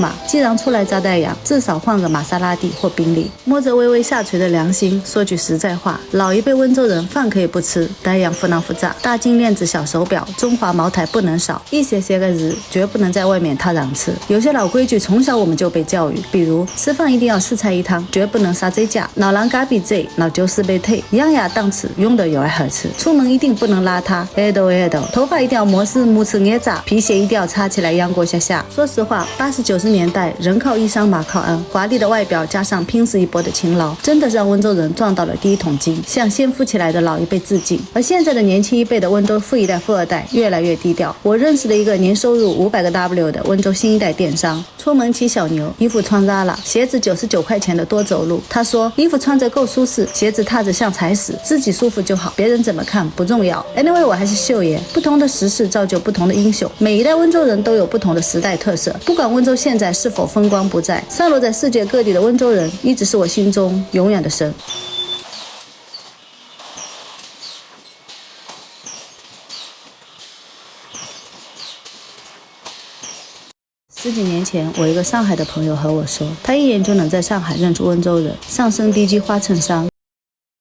嘛，既然初来乍带洋，至少换个玛莎拉蒂或宾利。摸着微微下垂的良心，说句实在话，老一辈温州人饭可以不吃，带洋不能复杂，大金链子、小手表、中华茅台不能少，一些个日绝不能在外面他让吃。有些老规矩从小我们就被教育，比如吃饭一定要4菜1汤，绝不能杀嘴架，老狼嘎比嘴，老就是被退，样样档次，用的有爱好吃。出门一定不能邋遢，头发一定要磨丝木刺捏扎，皮鞋一定要擦起来阳光下下。说实话，80、90年代人靠衣裳马靠鞍，华丽的外表加上拼死一搏的勤劳，真的让温州人赚到了第一桶金，向先富起来的老一辈致敬。而现在的年轻一辈的温州富一代、富二代越来越低调。我认识的一个年收入500个 W 的温州新一代电商，出门骑小牛，衣服穿 Zara， 鞋子99块钱的多走路。他说衣服穿着够舒适，鞋子踏着像踩屎，自己舒服就好，别人怎么看不重要。Anyway， 我还是秀爷，不同的时势造就不同的英雄，每一代温州人都有不同的时代特色。不管温州现在是否风光不再，散落在世界各地的温州人一直是我心中永远的神。10几年前，我一个上海的朋友和我说，他一眼就能在上海认出温州人，上身低肌花衬衫，